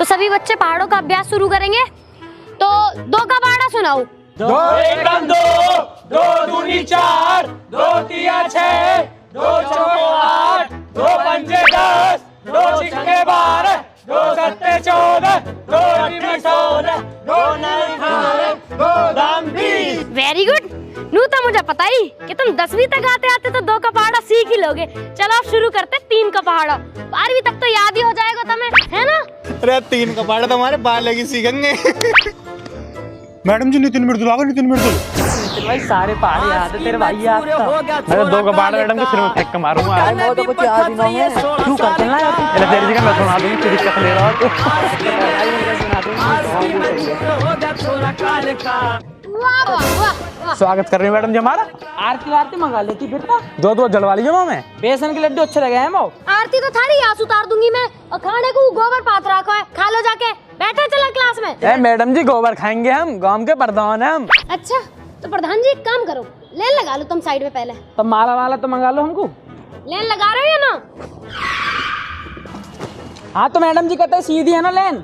तो सभी बच्चे पहाड़ों का अभ्यास शुरू करेंगे। तो 2 का पहाड़ा सुनाओ। 2 एकम 2, 2 दूनी 4, 2 तिया 6, 2 चौके 8, 2 पंजे 10, 2 छिक्के 12, 2 सत्ते 14, 2 अठे 16, 2 नौ 18, 2 दाम 20। Very good. नू तो मुझे पता ही कि तुम 10वीं तक आते आते तो 2 का पहाड़ा सीख ही लोगे। चलो अब शुरू करते 3 का पहाड़ा। 12वीं तक तो याद ही हो जाएगा तुम्हें, है ना? अरे 3 का पहाड़ा तो हमारे बाल लगी सीखेंगे। मैडम जी नितिन मृदुल आ गए, नितिन मृदुल। भाई सारे पहाड़ याद है तेरे भाई याद था। मैं 2 का पहाड़ा मैडम के सिर में फेंक के मारूंगा। वो तो कुछ याद ही नहीं है। क्यों करते ना यार? अरे तेरी जगह मैं सुना दूंगी, तेरी दिक्कत ले रहा हूं। वाह वाह वाह। स्वागत कर रही हूं मैडम जी हमारा। आरती मंगा लेती फिर तो। 2 जलवा लीजिए मैं। बेसन के लड्डू अच्छे लगे हैं मो। आरती तो थारी आंसू उतार दूंगी मैं। और खाने को गोबर पात रखा है, खा लो जाके। बैठे चला क्लास में। ए मैडम जी गोबर खाएंगे हम, गांव के प्रधान हैं हम। अच्छा तो प्रधान जी एक काम करो, लेन लगा लो तुम साइड में पहले। तो माला वाला तो मंगा लो हमको। लेन लगा रहे हो या ना? हाँ तो मैडम जी कहते सीधी है ना लेन।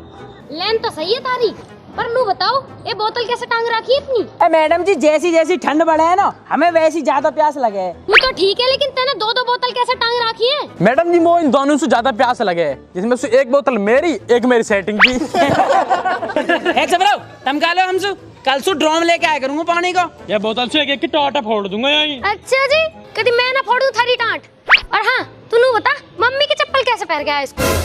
लेन तो सही है तारी, पर नू बताओ ये बोतल कैसे टांग रखी है इतनी? मैडम जी जैसी जैसी ठंड बढ़े है ना, हमें वैसी ज्यादा प्यास लगे है। वो तो ठीक है, लेकिन तेने 2 बोतल कैसे टांग रखी है? मैडम जी वो इन दोनों से ज्यादा प्यास लगे, जिसमें से एक बोतल मेरी, एक मेरी सेटिंग की। एक सब रहो, तुम खा लो हमसे। कल सु ड्रम लेके आया करूंगा पानी का। ये बोतल से एक की टाटा फोड़ दूंगा यहीं। अच्छा जी, कभी मैं ना फोड़ दूं थारी टांट। और हाँ तू नू बता, मम्मी की चप्पल कैसे पहन के आया स्कूल?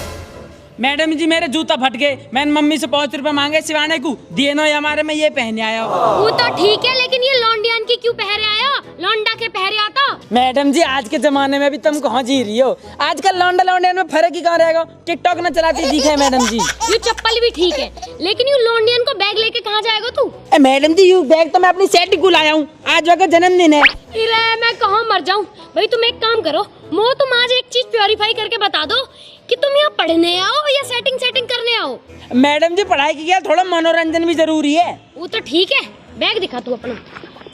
मैडम जी मेरे जूता फट गए, मैंने मम्मी से 5 रुपए मांगे सिवाने को, दिए ना हमारे में ये पहने आया हो। वो तो ठीक है, लेकिन ये लौंडियान की क्यों पहरे आया? लौंडा के पहरे आता। मैडम जी आज के जमाने में भी तुम कहाँ जी रही हो? आजकल लौंडा लौंडियन में फर्क ही कहाँ रहेगा? टिकटॉक न चलाती दिखे मैडम जी। ये चप्पल भी ठीक है, लेकिन यू लौंडियन को बैग लेके कहाँ जाएगा तू? मैडम जी यू बैग तो मैं अपनी सेट को लाया हूँ, आज वक्त जन्मदिन है। इरे मैं कहाँ मर जाऊँ भाई। तुम एक काम करो मो, तुम आज एक चीज प्योरीफाई करके बता दो कि तुम यहाँ पढ़ने आओ या सेटिंग करने आओ? मैडम जी पढ़ाई की क्या, थोड़ा मनोरंजन भी जरूरी है। वो तो ठीक है, बैग दिखा तू अपना।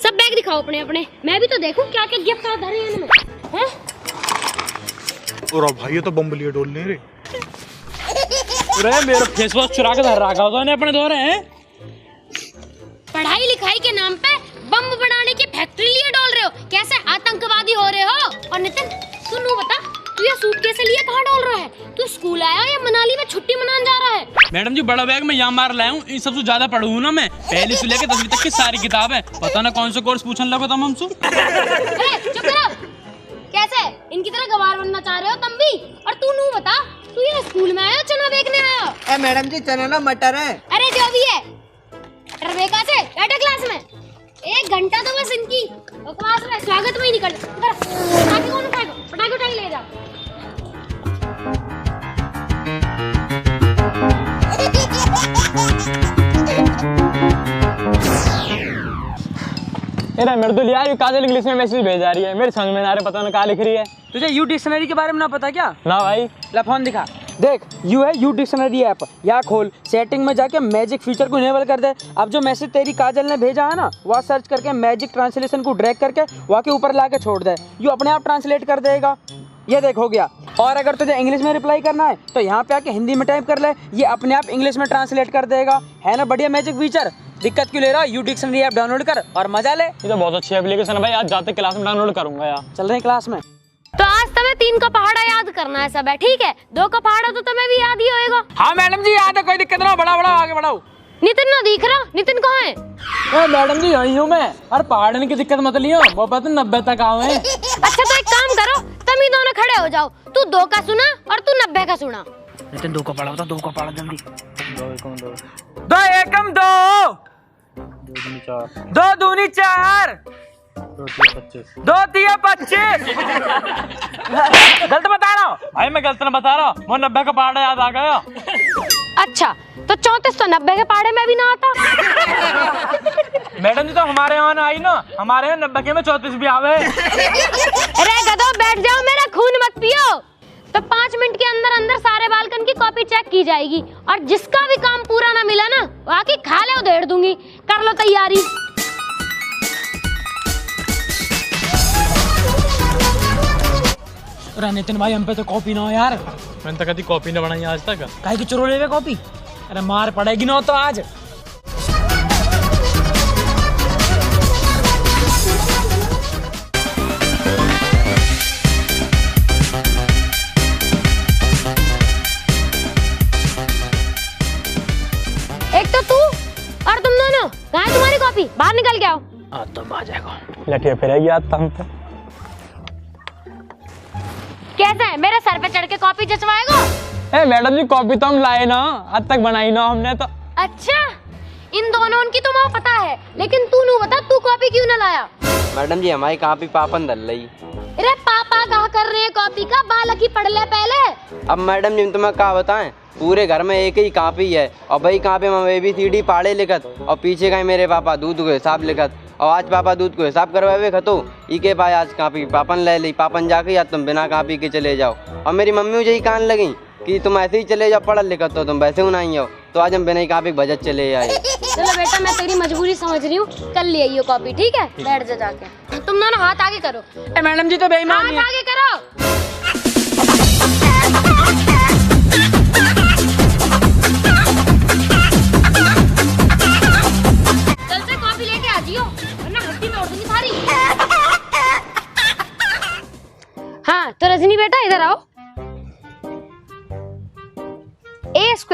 सब बैग दिखाओ अपने अपने, मैं भी तो देखूं क्या क्या गिफ्ट धरे हैं इनमें, हैं? और भाई ये तो बम लिए डोलने रे। अरे मेरा फेस वॉश चुरा के धर रखा होता है अपने दौरे हैं। पढ़ाई लिखाई के नाम पे बम बनाने की फैक्ट्री लिए डोल रहे हो, कैसे आतंकवादी हो रहे हो? और नितिन तू नू बता, तू ये सूटकेस लिए कहाँ डोल रहा है? तू स्कूल आया या मनाली में छुट्टी मनाने जा रहा है? मैडम जी बड़ा बैग में यहाँ मार लाया हूँ, इन सबसे ज्यादा पढ़ू ना मैं। पहली से लेकर 10वीं तक की सारी किताब है, पता ना कौन सा कोर्स पूछने लगा तुम हमसे। चुप करो। कैसे इनकी तरह गवार बनना चाह रहे हो तुम भी? और तू नू बता, तू ये स्कूल में आया चना बेचने आया? मैडम जी चना ना मटर है। अरे जो भी है, मटर बेका से बैठे क्लास में। 1 घंटा तो बस इनकी बकवास में स्वागत में ही निकल। पटाखे कौन उठाएगा? पटाखे उठा के ले जा। अरे मृदुल यार ये काजल इंग्लिश में मैसेज भेज रही है, मेरे समझ में ना रहा, पता ना क्या लिख रही है। तुझे यू डिक्शनरी के बारे में ना पता क्या? ना भाई। ला फोन दिखा, देख यू है यू डिक्शनरी ऐप। यहाँ खोल, सेटिंग में जाके मैजिक फीचर को इनेबल कर दे। अब जो मैसेज तेरी काजल ने भेजा है ना, वह सर्च करके मैजिक ट्रांसलेशन को ड्रैग करके वहाँ के ऊपर ला के छोड़ दे, यू अपने आप ट्रांसलेट कर देगा। ये देख हो गया। और अगर तुझे इंग्लिश में रिप्लाई करना है तो यहाँ पे आके हिंदी में टाइप कर ले, ये अपने आप इंग्लिश में ट्रांसलेट कर देगा। है ना बढ़िया मैजिक फीचर? दिक्कत क्यों ले रहा? यू डिक्शनरी ऐप डाउनलोड कर और मजा ले। ये तो बहुत अच्छी एप्लीकेशन है भाई, आज जाते क्लास में डाउनलोड करूंगा यार। चल रहे हैं क्लास में। तो आज तुम्हें 3 का पहाड़ा याद करना है सब है, ठीक है? 2 का पहाड़ा तो तुम्हें भी याद ही होएगा। हाँ मैडम जी याद है, कोई दिक्कत ना, बढ़ाओ बढ़ाओ आगे बढ़ाओ। नितिन ना दिख रहा? नितिन कहाँ है? मैडम जी यही हूँ मैं। और पहाड़ने की दिक्कत मत लियो, वो पता 90 तक आओ हैं। अच्छा तो एक काम करो, तुम ही दोनों खड़े हो जाओ। तू 2 का सुना और तू 90 का सुना। नितिन 2 का पढ़ा होता, 2 का पढ़ा जल्दी। 2 एकम 2, 2 दूनी 4, 2 तिया 25। गलत बता रहा हूँ भाई, मैं गलत ना बता रहा हूँ, वो 90 का पहाड़ा याद आ गया। अच्छा तो 34 तो 90 के पहाड़े में भी ना आता। मैडम जी तो हमारे यहाँ ना आई ना, हमारे यहाँ 90 के में 34 भी आवे। अरे गधो बैठ जाओ, मेरा खून मत पियो। तो 5 मिनट के अंदर अंदर सारे बालकन की कॉपी चेक की जाएगी, और जिसका भी काम पूरा ना मिला ना, वहाँ की खा ले उधेड़ दूंगी। कर लो तैयारी। नितिन भाई हम पे तो कॉपी ना हो यार। मैंने तो कभी कॉपी ना बनाई आज तक। काहे की चुरा ले कॉपी? अरे मार पड़ेगी ना तो आज। एक तो तू और तुम दोनों, कहाँ है तुम्हारी कॉपी? बाहर निकल के आओ। तो आ जाएगा। लठिया फिरेगी आज तंग पे। कैसा है, मेरे सर पे चढ़ के कॉपी जचवाएगा? ए मैडम जी कॉपी तो हम लाए ना, आज तक बनाई ना हमने तो। अच्छा, इन दोनों की तो मुझे पता है, लेकिन तू नहीं बता तू कॉपी क्यों ना लाया? मैडम जी हमारी कॉपी पापन दल रही। अरे पापा कहा कर रहे हैं कॉपी का, बालक ही पढ़ ले पहले। अब मैडम जी तुम्हें क्या बताएं, पूरे घर में एक ही कॉपी है और वही कॉपी में ABCD पाड़े लिखत और पीछे का मेरे पापा दूध को हिसाब लिखत। और आज पापा दूध को हिसाब करवाए खतो ई के पास आज कॉपी पापन ले ली। पापन जाके या तुम बिना कॉपी के चले जाओ। और मेरी मम्मी मुझे ही कान लगी कि तुम ऐसे ही चले जाओ, पढ़ लिखत तो तुम वैसे ही नहीं हो। तो आज हम बिना ही कॉपी बजट चले आए। चलो बेटा, मैं तेरी मजबूरी समझ रही हूँ, कल ले आइयो कॉपी, ठीक है? बैठ जा जाके। तुम दोनों हाथ आगे करो। मैडम जी तो बेईमान हाथ है। आगे करो। चल से कॉपी लेके आ जियो, वरना हड्डी तोड़ दूंगी सारी। हाँ तो रजनी बेटा इधर आओ। A² +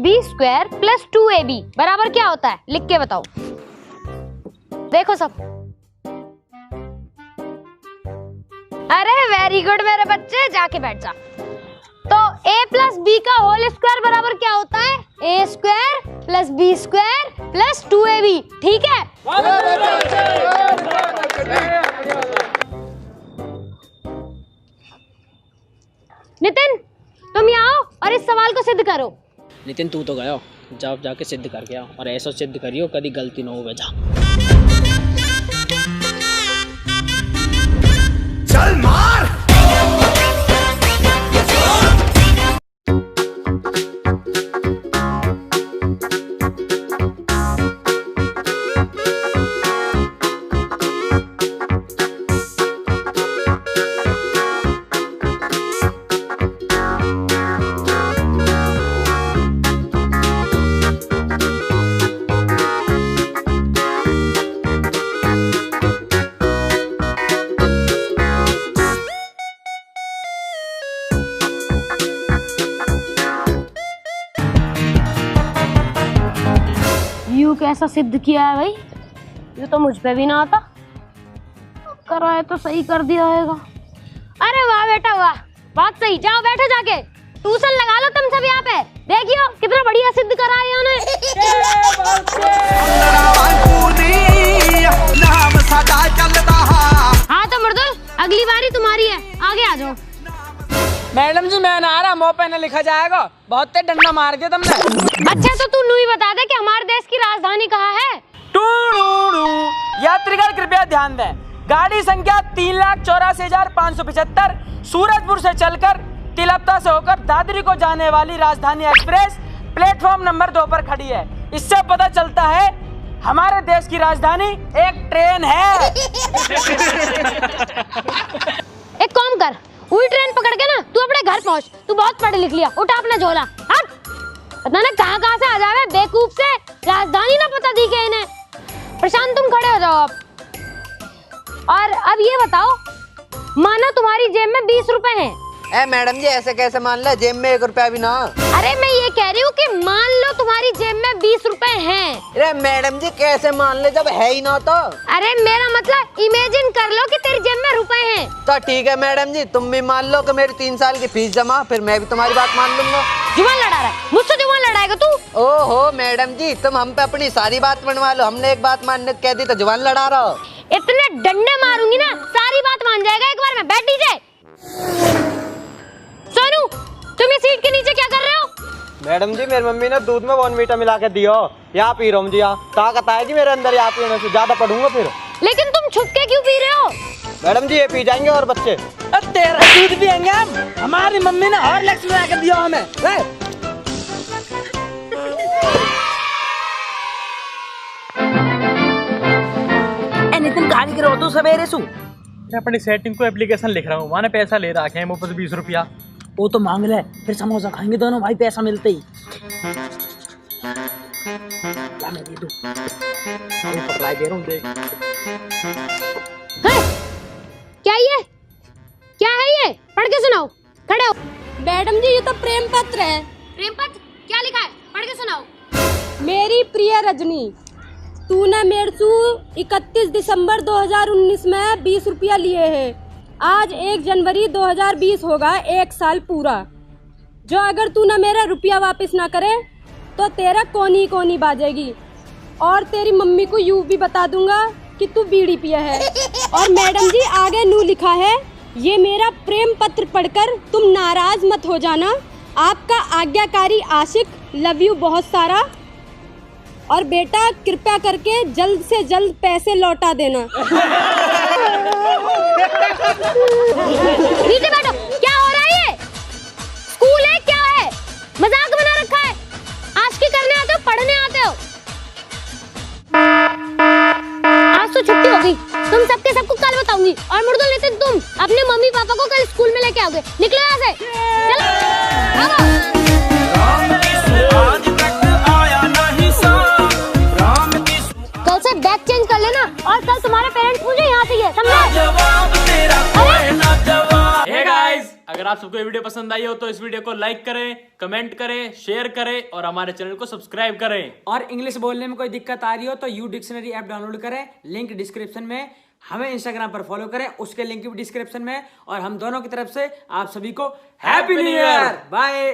B² + 2AB बराबर क्या होता है? लिख के बताओ। देखो सब। अरे वेरी गुड मेरे बच्चे, जाके बैठ जा। तो A + B का होल स्क्वायर बराबर क्या होता है? A² + B² + 2AB, ठीक है? नितिन तुम यहाँ आओ और इस सवाल को सिद्ध करो। नितिन तू तो गया, जाओ जाके सिद्ध करके आओ और ऐसा सिद्ध करियो कभी गलती ना हो बेटा। चल मार। यू कैसा सिद्ध किया है भाई? ये तो मुझ पे भी ना आता। कराए तो सही कर दिया होगा। अरे वाह बेटा वाह, बात सही। जाओ बैठो जाके, ट्यूशन लगा लो तुम सब यहाँ पे। देखियो कितना बढ़िया सिद्ध करा है उन्होंने। हाँ तो मर्दुल, अगली बारी तुम्हारी है, आगे आ जाओ। मैडम जी मैं ना आ रहा, मुँह पे न लिखा जाएगा, बहुत तेज डंडा मार दिया तुमने। अच्छा तो तू नूही बता दे कि हमारे देश की राजधानी कहाँ है? यात्रीगण कृपया ध्यान दें, गाड़ी संख्या 3,84,575 सूरजपुर से चलकर तिलपता से होकर दादरी को जाने वाली राजधानी एक्सप्रेस प्लेटफॉर्म नंबर 2 पर खड़ी है। इससे पता चलता है हमारे देश की राजधानी एक ट्रेन है। एक काम कर, वही ट्रेन पकड़ के ना तू अपने घर पहुंच। तू बहुत पढ़ लिख लिया, उठा अपना झोला। हट, पता ना कहाँ से आ जावे बेवकूफ से, राजधानी ना पता दी के इन्हें। प्रशांत तुम खड़े हो जाओ अब। और अब ये बताओ, मानो तुम्हारी जेब में 20 रुपए हैं। ए मैडम जी ऐसे कैसे मान ले, जेब में 1 रुपया भी ना। अरे मैं ये कह रही हूँ कि मान लो तुम्हारी जेब में 20 रुपए हैं। अरे मैडम जी कैसे मान ले जब है ही ना तो। अरे मेरा मतलब इमेजिन कर लो कि तेरी जेब में रुपए हैं। तो ठीक है मैडम जी, तुम भी मान लो कि मेरी 3 साल की फीस जमा, फिर मैं भी तुम्हारी बात मान लूंगा। जुबान लड़ा रहा है मुझसे, जुबान लड़ाएगा तू? ओहो मैडम जी, तुम हम पे अपनी सारी बात मनवा लो। हमने एक बात मानने को कह दी तो जुबान लड़ा रहा हो। इतने डंडे मारूंगी ना सारी बात मान जाएगा एक बार में। बैठ दीजिए। सोनू तुम इस सीट के नीचे क्या कर रहे हो? मैडम जी मेरी मम्मी ने दूध में बॉर्नवीटा मिला के दियो, यहाँ पी रहा हूँ जी। ताकत आएगी मेरे अंदर, यहाँ पीने से ज्यादा पढ़ूंगा फिर। लेकिन तुम छुप के क्यों पी रहे हो? मैडम जी ये पी जाएंगे और बच्चे। तेरा दूध पियेंगे हम, हमारी मम्मी ने हॉर्लिक्स मिला के दिया हमें। नितिन कहानी करो तू सवेरे सु। मैं अपनी सेटिंग को एप्लीकेशन लिख रहा हूँ, मैंने पैसा ले रखे हैं मुफ्त 20 रुपया। वो तो मांग ले, फिर समोसा खाएंगे दोनों भाई पैसा मिलते ही। क्या मैं दे दूं? अभी पकड़ाई दे रहा हूँ देख। क्या है ये? पढ़ के सुनाओ, खड़े हो। मैडम जी ये तो प्रेम पत्र है। प्रेम पत्र क्या लिखा है? पढ़ के सुनाओ। मेरी प्रिय रजनी, तूने मेरे से 31 दिसंबर 2019 में 20 रुपया लिए हैं। आज 1 जनवरी 2020 होगा 1 साल पूरा। जो अगर तूने मेरा रुपया वापस ना करे तो तेरा कोनी कोनी बाजेगी और तेरी मम्मी को यूं भी बता दूंगा कि तू बीड़ी पिया है। और मैडम जी आगे नू लिखा है, ये मेरा प्रेम पत्र पढ़कर तुम नाराज मत हो जाना। आपका आज्ञाकारी आशिक, लव यू बहुत सारा। और बेटा कृपया करके जल्द से जल्द पैसे लौटा देना। नीचे बैठो। क्या हो रहा है ये? स्कूल है क्या है? मजाक बना रखा है? आशिकी करने आते हो, पढ़ने आते हो? आज तो छुट्टी होगी, तुम सबके सबको कल बताऊंगी। और मुर्दुल नितिन, तुम अपने मम्मी पापा को कल स्कूल में लेके आओगे। निकलो यहाँ से, चलो भागो। कल से बैग चेंज कर लेना और कल तुम्हारे पेरेंट्स मुझे यहाँ से ये समझे? हे गाइस, अगर आप सबको ये वीडियो पसंद आई हो तो इस वीडियो को लाइक करें, कमेंट करें, शेयर करें और हमारे चैनल को सब्सक्राइब करें। और इंग्लिश बोलने में कोई दिक्कत आ रही हो तो यू डिक्शनरी ऐप डाउनलोड करें, लिंक डिस्क्रिप्शन में। हमें इंस्टाग्राम पर फॉलो करें, उसके लिंक भी डिस्क्रिप्शन में। और हम दोनों की तरफ से आप सभी को हैप्पी न्यू ईयर, बाय।